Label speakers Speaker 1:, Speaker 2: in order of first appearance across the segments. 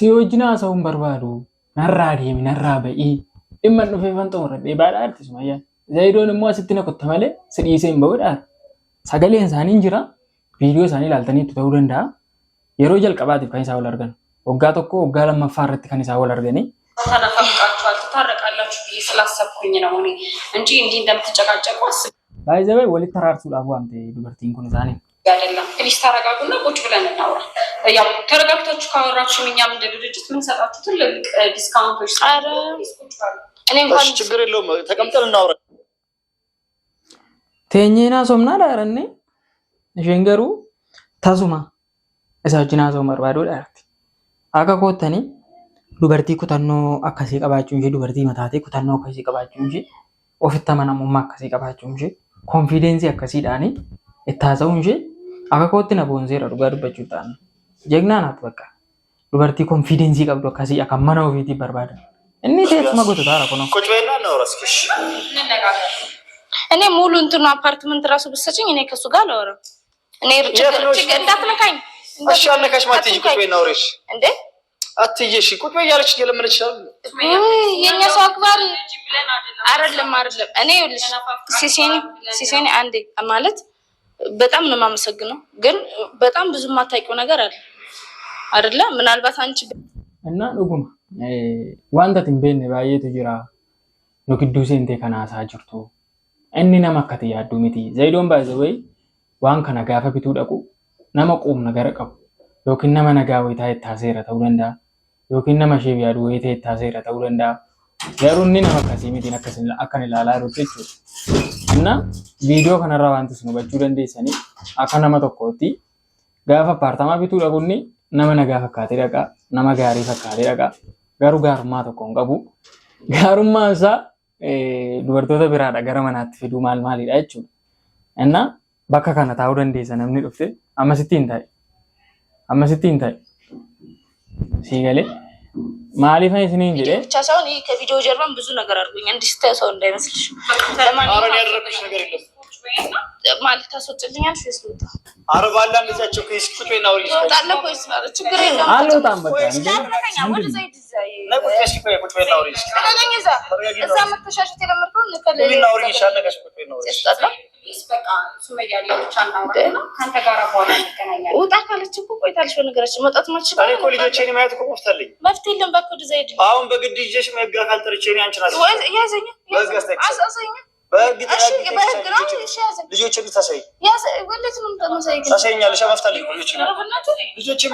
Speaker 1: ሲወጅና ሰውን በርባዱ ነራዲ ነራበኢ እመን ፈንቶ ወረደ ባዳር ተስማያ ዘይዶን ሞ አስተነ ከተማለ ስዲሴን በወዳ ሰገሌን ሳኒን ጅራ ቪዲዮ ሳኒ ላልተኒ ተውደንዳ የሮ ጀልቀባት ከንሳው ለርገን ወጋ ተኮ ወጋ ለማፋረት ከንሳው ለርገኒ
Speaker 2: ተናፈቃችኋል ተታረቃላችሁ ብዬ ስላሰብኩኝ ነው እኔ እንጂ እንዲህ እንደምትጨቃጨቁ አስብ
Speaker 1: ባይዘበይ ወሊት ተራርሱ ላቡ አንተ ዱበርቲን ኩን ዛኔ
Speaker 2: አይደለም ፕሊስ ተረጋጉና ቁጭ ብለን እናውራ ያው ተረጋግታችሁ ካወራችሁ እኛም እንደ ድርጅት ምን ሰጣችሁ ትልቅ ዲስካውንቶች አረ እኔ እንኳን
Speaker 3: ችግር የለውም ተቀምጠን እናውራ
Speaker 1: ተኝና ሶምና ዳረኔ ጀንገሩ ታዙማ እሳጅና ሶመር ባዶ ዳርት አካ ኮተኒ ዱበርቲ ኩታኖ አካሲ ቀባችሁ እንጂ ዱበርቲ መታቴ ኩታኖ አካሲ ቀባችሁ እንጂ ኦፍታ ማናሙማ አካሲ ቀባችሁ እንጂ ኮንፊደንስ አካሲ ዳኒ እታዘው እንጂ አካ ኮተና ቦንዜራ ዱጋዱ በጩጣን ጀግና ናት በቃ ዱበርቲ ኮንፊደንስ ቀብዶ አካሲ አካማናው ቪቲ በርባዳ እኔ ቴት ማጎተ ታራኮ ነው
Speaker 3: ቁጭ በይና እናውራስኪሽ
Speaker 2: እኔ ሙሉ እንትኑ አፓርትመንት ራሱ ብትሰጪኝ እኔ ከሱ ጋር አላወራም እኔ ችግር እንዳትነካኝ
Speaker 3: እሺ አልነካሽ ማትጂ ቁጭ በይና አውሪሽ
Speaker 2: እንዴ
Speaker 3: አትይሽ ቁጭ በይ ያለች ለምን ይችላል
Speaker 2: የኛ ሰው አክባሪ አይደለም እኔ ይልሽ ሲሴኒ አንዴ ማለት በጣም ነው የማመሰግነው ግን በጣም ብዙ ማታውቂው ነገር አለ አይደለ ምናልባት አንቺ
Speaker 1: እና ዱጉማ ዋንታ ትንበን ባየቱ ጅራ ነው ቅዱስ እንተ ከናሳ ጅርቱ እንኒ ነማከተ ያዱ ሚቲ ዘይዶን ባይዘወይ ዋን ከና ጋፈ ቢቱ ደቁ ነመቁም ነገር ቀቡ ዮኪን ነመ ነጋ ወይታ የታሰረ ተውለንዳ ዮኪን ነመ ሼብ ያዱ ወይታ የታሰረ ተውለንዳ ያሩኒ ነመከሲ ሚቲ ነከሰን አከነ ላላ ሩጥቹ እና ቪዲዮ ከነራ ዋንተስ ነው በጁ ደንዴሰኒ አከነመ ተቆቲ ጋፈ ፓርታማ ቢቱ ደቁኒ ነመ ነጋ ፈካቴ ደቃ ነመ ጋሪ ፈካቴ ደቃ ጋሩ ጋሩማ ተቆን ቀቡ ጋሩማሳ dubartoota biraadha gara manaatti fiduu maal maalidha jechuudha. እና bakka kana taa'uu dandeessa namni dhufte amma sittiin taa'e. Siigalee maaliif isiniin jedhee
Speaker 2: ብቻ ሳይሆን ይሄ ከቪዲዮ ጀርባም ብዙ ነገር አድርጎኛል እንዲስታይ ሰው እንዳይመስልሽ
Speaker 3: አረን ያደረኩሽ ነገር የለም
Speaker 2: ማለት ታስወጭልኛለሽ ስለታ
Speaker 3: አረባላ እንደዛቸው ከስኩት ወይና ወሪ
Speaker 2: ታለ ኮይስ ማለት ችግር የለም
Speaker 1: አልወጣም በቃ እንዴ
Speaker 2: ወደ ዘይት ዘይ
Speaker 3: ነቁት ከስኩት ወይና ወሪ
Speaker 2: ስለኝ እዛ መተሻሸት የለመድከው ለከለ
Speaker 3: ወይና ወሪ ይሻላል ከስኩት ወይና ወሪ
Speaker 2: በቃ ሱመያ ያለች አናውራና ካንተ ጋር በኋላ እንገናኛለን ወጣ ካለች እኮ ቆይታልሽ በነገራችን መጣት ማልሽ
Speaker 3: እኔ እኮ ልጆቼን ማየት እኮ ቆፍታለኝ
Speaker 2: መፍትሄ የለም በቃ ወደ ዘይት
Speaker 3: አሁን በግድ ይዤሽ መጋ ካልተርቼ እኔ አንቺን
Speaker 2: ያዘኝ አሳሰኝ
Speaker 3: በግድ ልጆቼን ልታሳይ
Speaker 2: ወለት ነው ተመሳይ
Speaker 3: ታሳይኛለሽ መፍታለኝ ልጆቼን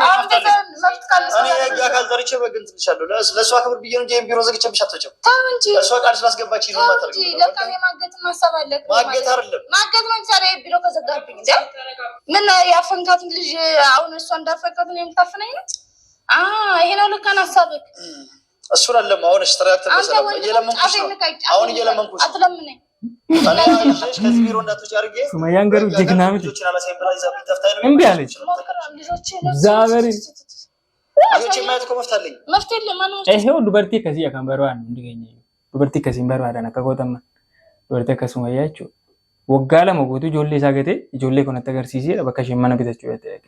Speaker 3: እኔ ህግ አካል ጠርቼ በግንት ልሻለሁ ለእሷ ክብር ብዬ እንጂ ቢሮ ዘግቼብሽ አትወጪም
Speaker 2: እንጂ
Speaker 3: እሷ ቃል ስላስገባች ነው ማለት ነው
Speaker 2: ለካም የማገት ማሰብ አለ
Speaker 3: ማገት አይደለም
Speaker 2: ማገት ነው ዛሬ ቢሮ ከዘጋብኝ እንዴ ምን ያፈንካት ልጅ አሁን እሷ እንዳፈቀት ነው የምታፈነኝ ነው ይሄ ነው ለካን ሐሳብክ
Speaker 3: እሱን አለም አሁን ስትራክት ተሰለም እየለመንኩሽ አሁን እየለመንኩሽ
Speaker 2: አትለምነኝ
Speaker 3: ታላላሽ ከዚህ ቢሮ እንዳትወጪ አድርጌ
Speaker 1: ሱመያን ገሩ ጀግና ምት
Speaker 3: ልጆችን አላሳይም ብላ ይዛብኝ ተፍታይ ነው
Speaker 1: እንዴ አለች ዛበሪ
Speaker 3: ልጆች ማየት እኮ መፍታለኝ
Speaker 2: መፍትሄ ለማን ነው
Speaker 1: ይሄው ዱበርቲ ከዚህ ያከንበረዋን እንዲገኘ ዱበርቲ ከዚህ በርባዳና ከጎተማ ዱበርቲ ከሱመያቹ ወጋለ መጎቱ ጆሌ ሳገቴ ጆሌ ኮነተ ገርሲሲ በከሽመነ ቤተቹ ያተያቀ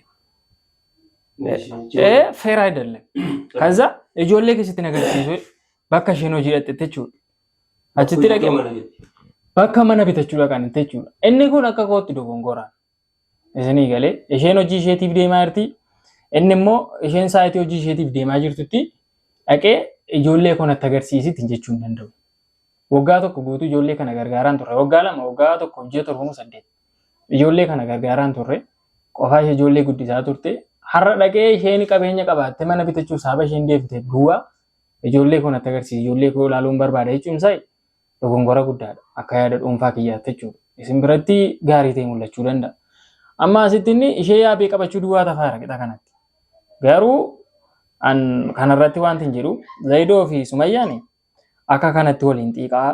Speaker 1: ፌር አይደለም ከዛ ጆሌ ከሲት ነገር ሲሶ በከሽኖ ጂረጥተቹ አችቲ ደቀ bakka mana bitachuu dhaqan jechuudha. Inni kun akka kootti dogongora. Isinii galee isheen hojii isheetiif deemaa jirti. Inni immoo isheen saayitii hojii isheetiif deemaa jirtutti dhaqee ijoollee kanatti agarsiisitti jechuu hin danda'u. Waggaa tokko guutuu ijoollee kana gargaaraan turre. Waggaa lama waggaa tokko hojii torbamu 8. Ijoollee kana gargaaraan turre. Qofaa ishee ijoollee guddisaa turte. Har'a dhaqee isheen qabeenya qabaatte mana bitachuu saaba isheen deebite duwwaa ijoollee kanatti agarsiisi. Ijoollee koo ilaaluun barbaada jechuun isaa dogongora guddaadha akka yaada dhuunfaa kiyyaatti jechuudha isin biratti gaarii ta'e mul'achuu danda'a amma asitti inni ishee yaabee qabachuu duwwaa tafaara qixa kanatti garuu an kanarratti wanti hin jedhu Zaydoo fi Sumayyaan akka kanatti waliin xiiqaa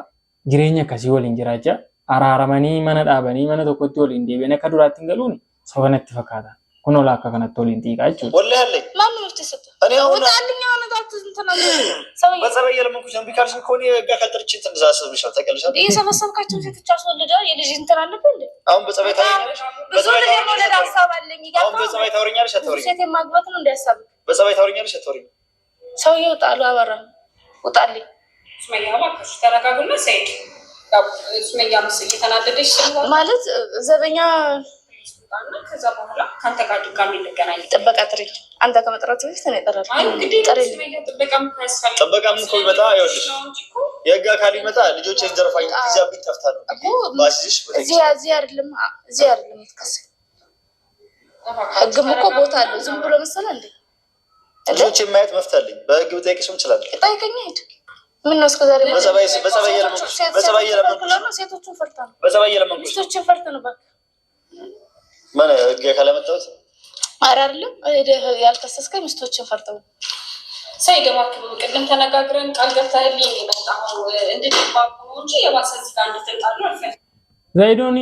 Speaker 1: jireenya akkasii waliin jiraachaa araaramanii mana dhaabanii mana tokkotti waliin deebi'an akka duraatti hin galuun sobanatti fakkaata kun ola akka kanatti waliin xiiqaa jechuudha
Speaker 3: wallahi halle
Speaker 2: ማን ነው ተሰጠ
Speaker 3: እኔ አሁን
Speaker 2: ወጣልኛ ወነታት እንተናገር ሰው
Speaker 3: በጸበየ ለምንኩሽ ቢካልሽ ኮኒ ህግ አካል ጠርቼ ተንዛሰብሽ ታቀልሽ
Speaker 2: የሰበሰብካቸው ሴቶች አስወልዳ የልጅ እንትን አለበት እንዴ
Speaker 3: አሁን በጸበይ ታወሪኛለሽ
Speaker 2: በጸበይ ታወሪኛለሽ
Speaker 3: አሁን በጸበይ ታወሪኛለሽ አትወሪኝ
Speaker 2: ሴት ማግባት ነው እንዲያሳብ
Speaker 3: በጸበይ ታወሪኛለሽ አትወሪኝ
Speaker 2: ሰውዬው ጣሉ አበራ ውጣልኝ
Speaker 4: ሱመያ እባክሽ ተረጋጉና ሰይድ ሱመያ ምስል እየተናደደች ስለሆነ ማለት
Speaker 2: ዘበኛ
Speaker 4: ከዛ በኋላ ከአንተ ጋር ድጋሚ እንገናኝ።
Speaker 2: ጥበቃ ጥሪኝ። አንተ ከመጥራት በፊት እኔ እጠራለሁ።
Speaker 3: ጥበቃም እኮ ቢመጣ ይኸውልሽ የህግ አካል ይመጣ ልጆቼን ዘርፋኝ ጊዜያብኝ ጠፍታለሁ።
Speaker 2: እዚህ አይደለም የምትከሰኝ። ህግም እኮ ቦታ አለው። ዝም ብሎ መሰለህ እንዴ?
Speaker 3: ልጆቼን ማየት መፍት አለኝ። በህግ ብጠይቅሽም እችላለሁ።
Speaker 2: ጠይቀኝ ሂድ። ምን ነው እስከዛሬ
Speaker 3: በጸባይ
Speaker 2: ሴቶቹን ፈርታ ነው። ሚስቶችን ፈርታ ነው። በቃ
Speaker 3: ምን ህግ አካል ያመጣሁት?
Speaker 2: ኧረ አይደለም ያልከሰስከኝ ሚስቶችን ፈርተው
Speaker 4: ሰይድ እባክህ ቅድም ተነጋግረን ቃል ገብተህልኝ የመጣኸው እንድንባቡ ነው እንጂ የባሰ እዚህ ጋር እንድትጣሉ አልፈልግም።
Speaker 1: ዘይዶኒ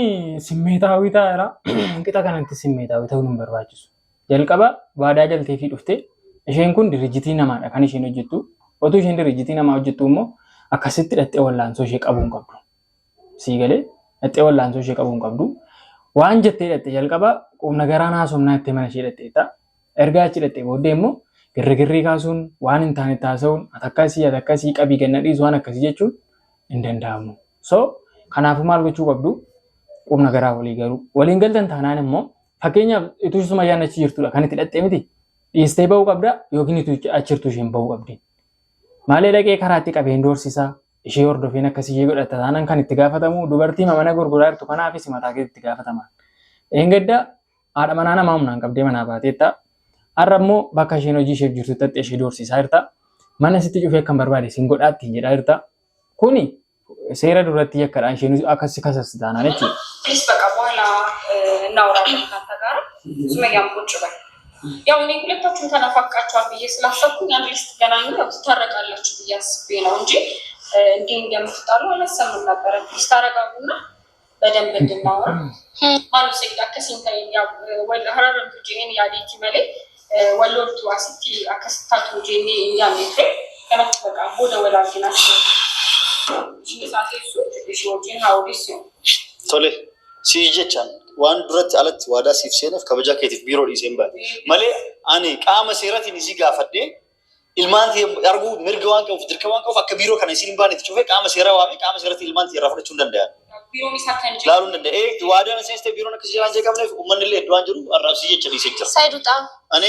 Speaker 1: ስሜታዊ ታራ እንቅጣ ከነንት ስሜታዊ ተውንም በርባችሱ ጀልቀባ ባዳ ጀልቴ ፊ ዱፍቴ isheen kun dirjitii namaadha kan isheen hojjettu otoo isheen dirjitii namaa hojjettu immoo akkasitti dhaxxee wallaansoo ishee qabuun qabdu sii galee dhaxxee wallaansoo ishee qabuun qabdu waan jettee dhaxxee jalqaba qubna garaan haasomnaa itti mana ishee dhaxxeetta ergaa achi dhaxxee booddee immoo girrigirrii kaasuun waan hin taane taasisuun atakkasii qabii ganna dhiisu waan akkasii jechuun hin danda'amu so kanaafuu maal gochuu qabdu qubna garaa walii garuu waliin galtan taanaan immoo fakkeenyaaf ituu suma yaannachi jirtudha kan itti dhaxxee miti dhiistee bahuu qabda yookiin achirtuu isheen bahuu qabdi. Maalee dhaqee karaatti qabeen doorsisaa ishee hordofeen akkasii ishee godhatta taanaan kan itti gaafatamu dubartii mana gurguraa jirtu kanaafis mataa keessatti itti gaafataman. Eengadda haadha manaa namaa humnaan qabdee manaa baateetta. Har'a immoo bakka isheen hojii ishee jirtu tattee ishee doorsisaa jirta. Mana sitti cufee kan barbaade siin godhaatti hin jedhaa jirta. Kuni seera duratti yakkadhaan isheen akkasi kasasti taanaan jechuudha.
Speaker 4: Please በቃ በኋላ እናወራለን ካንተ ጋር ሱመያም ቁጭ በል ያው እኔ ሁለታችሁም ተናፋቃችኋል ብዬ ስላሰብኩኝ አንድ ላይ ስትገናኙ ያው ትታረቃላችሁ ብዬ አስቤ ነው እንጂ እንዲህ እንደምትጣሉ አላሰብንም ነበረ። ስታረጋጉና በደንብ እንድናወራ ማነው ሰይድ አከሲንታ ያው ወለ ሀረረም ጂኔን ያዲቲ መሌ ወሎቱ አሲቲ አከስታቱ ጂኔ ያኔት ከነፍ በቃ ወደ ወላጅናችሁ
Speaker 3: ቶሌ ሲጀቻን ዋን ዱረት አለት ዋዳ ሲፍሴነፍ ከበጃ ከቲፍ ቢሮ ዲሴምባ ማለ አኒ ቃመ ሴራቲን እዚህ ጋር ፈዴ ኢልማንት ያርጉ ምርገዋን ከፍ ድርከዋን ከፍ ከቢሮ ከነ ሲልባን ተጨፈ ቃመ ሴራዋሚ ቃመ ሴራቲ ኢልማንት ይራፈደቹ እንደንዳያ
Speaker 4: ቢሮ ሚሳከን
Speaker 3: ላሉ እንደንደ ዋዳ ነሰስተ ቢሮ ነከ ሲራንጀ ቀምለ ወመንለ ዷንጅሩ አራብ ሲጀች ዲሴንቸር
Speaker 2: ሳይዱጣ
Speaker 3: እኔ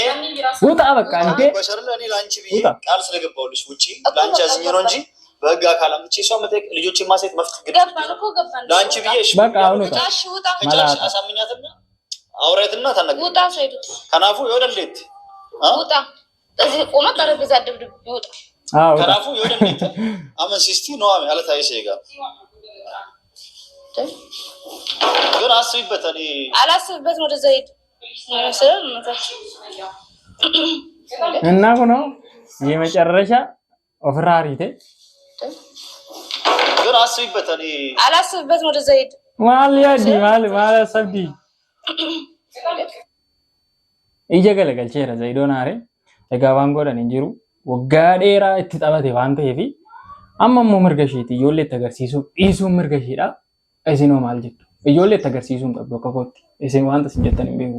Speaker 1: ውጣ በቃ እንዴ
Speaker 3: በሸርለ እኔ ላንቺ ብዬ ቃል ስለገባውልሽ ውጪ ላንቺ አዝኝ ነው እንጂ በህግ አካል አምጪ ሰው መጠቅ ልጆችን ማሰት መፍት ግድ ላንቺ ብዬ እሺ
Speaker 1: በቃ አሁን ውጣ
Speaker 3: ማለት አሳምኛትና አውራትና ተነገ
Speaker 2: ውጣ ሳይዱጣ
Speaker 3: ከናፉ ይወደልት
Speaker 2: ውጣ እዚህ ቆመ ጠረጴዛ ድብድብ ይወጣ
Speaker 3: ከናፉ ይወደልት አመን ሲስቲ ነው ማለት አይሰይጋ ግን አስቢበት እኔ
Speaker 2: አላስብበት ወደ ዘይድ ሰላም መጣች
Speaker 1: እና ነው የመጨረሻ ኦፍራሪቴ
Speaker 3: ግን አስቢበት እኔ
Speaker 2: አላስብበት ወደ ዘይድ
Speaker 1: ማል ያዲ ማል ሰብዲ ይጀገለገልቼራ ዘይዶናሬ egaawwan godhan hin jiru waggaa dheeraa itti xabate waan ta'eef amma immoo mirga isheeti ijoollee itti agarsiisuu dhiisuun mirga isheedha isinoo maal jettu ijoollee itti agarsiisuun qabdu akka kootti isin wanta isin jettan hin beeku